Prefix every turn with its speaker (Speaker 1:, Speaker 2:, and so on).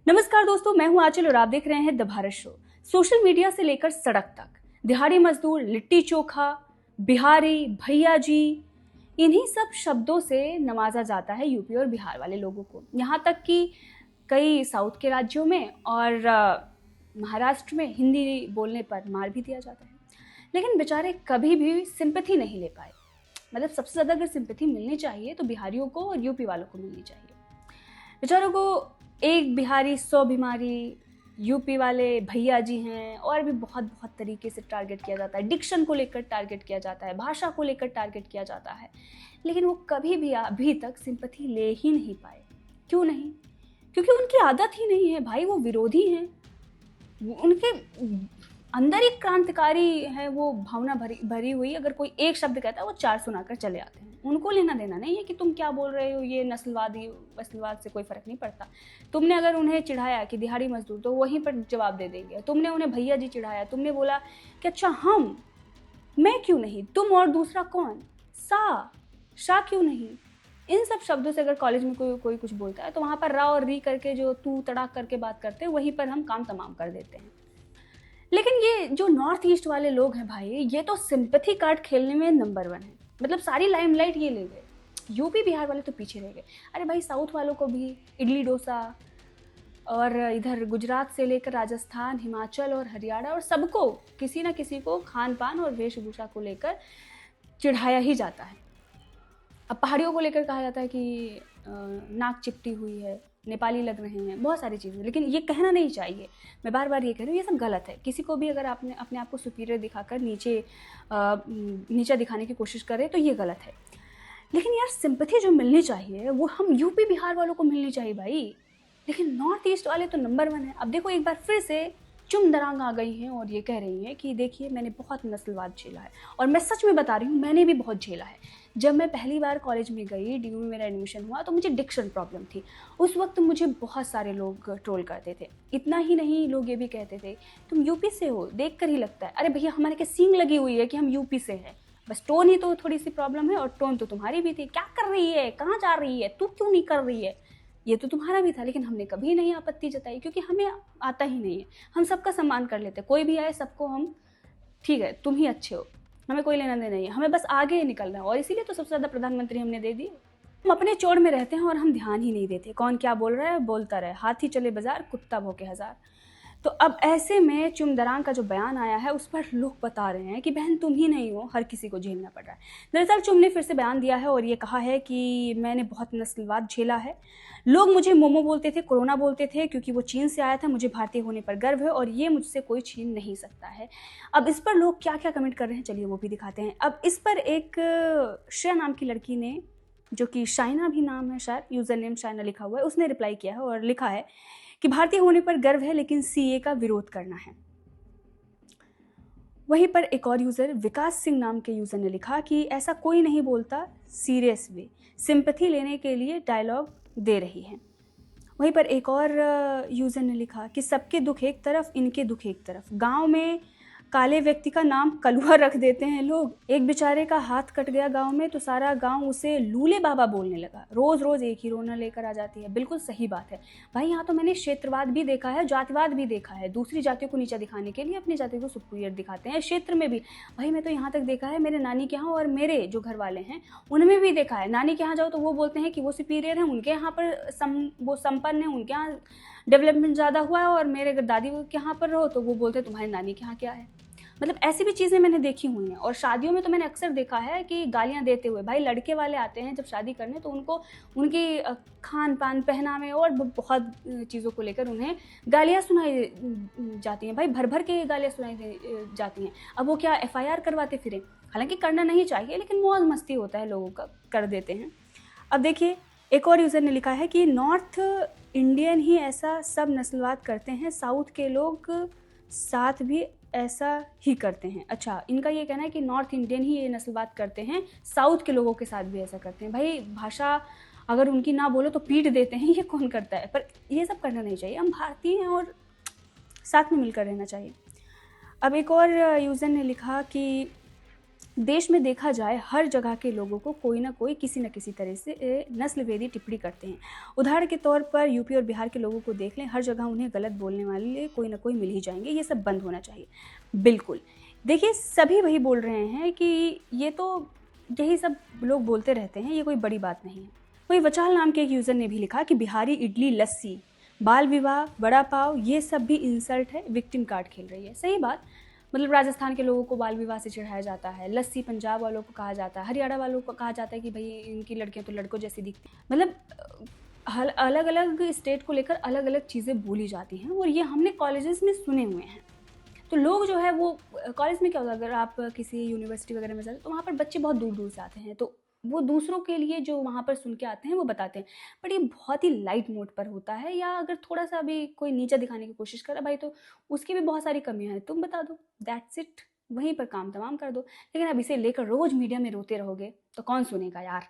Speaker 1: नमस्कार दोस्तों, मैं हूं आंचल और आप देख रहे हैं the Bharat show. Social media से लेकर सड़क तक दिहाड़ी मजदूर, लिट्टी चोखा, बिहारी, भैया जी, इन्हीं सब शब्दों से नवाजा जाता है यूपी और बिहार वाले लोगों को। यहाँ तक कि कई साउथ के राज्यों में और महाराष्ट्र में हिंदी बोलने पर मार भी दिया जाता है। लेकिन बेचारे कभी भी सिंपैथी नहीं ले पाए। मतलब सबसे ज़्यादा अगर सिंपैथी मिलनी चाहिए तो बिहारियों को और यूपी वालों को मिलनी चाहिए। बेचारों को एक बिहारी 100 बीमारी, यूपी वाले भैया जी हैं, और भी बहुत बहुत तरीके से टारगेट किया जाता है। डिक्शन को लेकर टारगेट किया जाता है, भाषा को लेकर टारगेट किया जाता है, लेकिन वो कभी भी अभी तक सिंपैथी ले ही नहीं पाए। क्यों नहीं? क्योंकि उनकी आदत ही नहीं है भाई, वो विरोधी हैं। उनके अंदर एक क्रांतिकारी है, वो भावना भरी भरी हुई। अगर कोई एक शब्द कहता है वो 4 सुनाकर चले आते हैं। उनको लेना देना नहीं है कि तुम क्या बोल रहे हो, ये नस्लवादी वस्लवाद से कोई फर्क नहीं पड़ता। तुमने अगर उन्हें चिढ़ाया कि दिहाड़ी मजदूर, तो वहीं पर जवाब दे देंगे। तुमने उन्हें भैया जी चिढ़ाया, तुमने बोला कि अच्छा हम, मैं क्यों नहीं, तुम और दूसरा कौन, शाह क्यों नहीं। इन सब शब्दों से अगर कॉलेज में कोई कुछ बोलता है तो वहाँ पर रा और री करके जो तू तड़ाक करके बात करते हैं, वहीं पर हम काम तमाम कर देते हैं। लेकिन ये जो नॉर्थ ईस्ट वाले लोग हैं भाई, ये तो सिंपैथी कार्ड खेलने में नंबर 1 है। मतलब सारी लाइमलाइट ये ले गए। यूपी बिहार वाले तो पीछे रह गए। अरे भाई, साउथ वालों को भी इडली डोसा, और इधर गुजरात से लेकर राजस्थान, हिमाचल और हरियाणा, और सबको किसी ना किसी को खान पान और वेशभूषा को लेकर चिढ़ाया ही जाता है। अब पहाड़ियों को लेकर कहा जाता है कि नाक चिपटी हुई है, नेपाली लग रहे हैं, बहुत सारी चीज़ें। लेकिन ये कहना नहीं चाहिए। मैं बार बार ये कह रही हूँ, ये सब गलत है। किसी को भी अगर आपने अपने आप को सुपीरियर दिखाकर नीचा दिखाने की कोशिश करे तो ये गलत है। लेकिन यार, सिंपैथी जो मिलनी चाहिए वो हम यूपी बिहार वालों को मिलनी चाहिए भाई। लेकिन नॉर्थ ईस्ट वाले तो नंबर 1 है। अब देखो, एक बार फिर से चुम दरांग आ गई हैं और ये कह रही हैं कि देखिए, मैंने बहुत नस्लवाद झेला है। और मैं सच में बता रही हूँ, मैंने भी बहुत झेला है। जब मैं पहली बार कॉलेज में गई, डीयू में मेरा एडमिशन हुआ, तो मुझे डिक्शन प्रॉब्लम थी। उस वक्त मुझे बहुत सारे लोग ट्रोल करते थे। इतना ही नहीं, लोग ये भी कहते थे तुम यूपी से हो, देख कर ही लगता है। अरे भैया, हमारे के सींग लगी हुई है कि हम यूपी से हैं। बस टोन ही तो थोड़ी सी प्रॉब्लम है, और टोन तो तुम्हारी भी थी। क्या कर रही है, कहाँ जा रही है, तू क्यों नहीं कर रही है, ये तो तुम्हारा भी था। लेकिन हमने कभी नहीं आपत्ति जताई, क्योंकि हमें आता ही नहीं है। हम सबका सम्मान कर लेते, कोई भी आए सबको हम, ठीक है तुम ही अच्छे हो, हमें कोई लेना देना नहीं है, हमें बस आगे निकलना है। और इसीलिए तो सबसे ज़्यादा प्रधानमंत्री हमने दे दिए। हम अपने चोर में रहते हैं और हम ध्यान ही नहीं देते। कौन क्या बोल रहा है बोलता रहे, हाथी चले बाजार, कुत्ता भौंके हजार। तो अब ऐसे में चुमदरांग का जो बयान आया है, उस पर लोग बता रहे हैं कि बहन तुम ही नहीं हो, हर किसी को झेलना पड़ रहा है। दरअसल चुम ने फिर से बयान दिया है और ये कहा है कि मैंने बहुत नस्लवाद झेला है। लोग मुझे मोमो बोलते थे, कोरोना बोलते थे, क्योंकि वो चीन से आया था। मुझे भारतीय होने पर गर्व है और ये मुझसे कोई छीन नहीं सकता है। अब इस पर लोग क्या क्या कमेंट कर रहे हैं, चलिए वो भी दिखाते हैं। अब इस पर एक श्रेया नाम की लड़की ने, जो कि शाइना भी नाम है शायद, यूज़र नेम शाइना लिखा हुआ है, उसने रिप्लाई किया है और लिखा है कि भारतीय होने पर गर्व है, लेकिन सीए का विरोध करना है। वहीं पर एक और यूज़र विकास सिंह नाम के यूज़र ने लिखा कि ऐसा कोई नहीं बोलता, सीरियस वे, सिंपैथी लेने के लिए डायलॉग दे रही है। वहीं पर एक और यूज़र ने लिखा कि सबके दुख एक तरफ, इनके दुख एक तरफ। गांव में काले व्यक्ति का नाम कलुआ रख देते हैं लोग। एक बेचारे का हाथ कट गया गांव में तो सारा गांव उसे लूले बाबा बोलने लगा। रोज़ रोज़ एक ही रोना लेकर आ जाती है। बिल्कुल सही बात है भाई। यहाँ तो मैंने क्षेत्रवाद भी देखा है, जातिवाद भी देखा है। दूसरी जातियों को नीचा दिखाने के लिए अपनी जाति को सुपीरियर दिखाते हैं। क्षेत्र में भी भाई, मैं तो यहाँ तक देखा है मेरे नानी के यहाँ, और मेरे जो घर वाले हैं उनमें भी देखा है। नानी के यहाँ जाओ तो वो बोलते हैं कि वो सुपीरियर हैं, उनके यहाँ पर वो संपन्न है, उनके यहाँ डेवलपमेंट ज़्यादा हुआ है। और मेरे अगर दादी के यहाँ पर रहो तो वो बोलते हैं तुम्हारी नानी के यहाँ क्या है। मतलब ऐसी भी चीज़ें मैंने देखी हुई हैं। और शादियों में तो मैंने अक्सर देखा है कि गालियाँ देते हुए, भाई लड़के वाले आते हैं जब शादी करने, तो उनको उनकी खान पान, पहनावे और बहुत चीज़ों को लेकर उन्हें गालियाँ सुनाई जाती हैं। भाई भर भर के गालियाँ सुनाई जाती हैं। अब वो क्या एफआईआर करवाते फिरें? हालांकि करना नहीं चाहिए, लेकिन मौज मस्ती होता है, लोगों का कर देते हैं। अब देखिए, एक और यूज़र ने लिखा है कि नॉर्थ इंडियन ही ऐसा सब नस्लवाद करते हैं, साउथ के लोग साथ भी ऐसा ही करते हैं। अच्छा, इनका ये कहना है कि नॉर्थ इंडियन ही ये नस्लवाद करते हैं, साउथ के लोगों के साथ भी ऐसा करते हैं। भाई भाषा अगर उनकी ना बोलो तो पीट देते हैं, ये कौन करता है? पर ये सब करना नहीं चाहिए। हम भारतीय हैं और साथ में मिलकर रहना चाहिए। अब एक और यूज़र ने लिखा कि देश में देखा जाए हर जगह के लोगों को कोई ना कोई किसी न किसी तरह से नस्लवेदी टिप्पणी करते हैं। उदाहरण के तौर पर यूपी और बिहार के लोगों को देख लें, हर जगह उन्हें गलत बोलने वाले कोई ना कोई मिल ही जाएंगे। ये सब बंद होना चाहिए। बिल्कुल। देखिए, सभी वही बोल रहे हैं कि ये तो यही सब लोग बोलते रहते हैं, ये कोई बड़ी बात नहीं है। वही वचाल नाम के एक यूज़र ने भी लिखा कि बिहारी इडली, लस्सी, बाल विवाह, वड़ा पाव, ये सब भी इंसल्ट है, विक्टिम कार्ड खेल रही है। सही बात। मतलब राजस्थान के लोगों को बाल विवाह से चिढ़ाया जाता है, लस्सी पंजाब वालों को कहा जाता है, हरियाणा वालों को कहा जाता है कि भाई इनकी लड़कियां तो लड़कों जैसी दिखती। मतलब अलग अलग स्टेट को लेकर अलग अलग चीज़ें बोली जाती हैं और ये हमने कॉलेजेस में सुने हुए हैं। तो लोग जो है वो कॉलेज में क्या होता है, अगर आप किसी यूनिवर्सिटी वगैरह में जाते तो वहाँ पर बच्चे बहुत दूर दूर से आते हैं, तो वो दूसरों के लिए जो वहाँ पर सुन के आते हैं वो बताते हैं। बट ये बहुत ही लाइट मोड पर होता है, या अगर थोड़ा सा भी कोई नीचा दिखाने की कोशिश करे भाई, तो उसकी भी बहुत सारी कमियां हैं, तुम बता दो, दैट्स इट। वहीं पर काम तमाम कर दो। लेकिन अब इसे लेकर रोज मीडिया में रोते रहोगे तो कौन सुनेगा यार।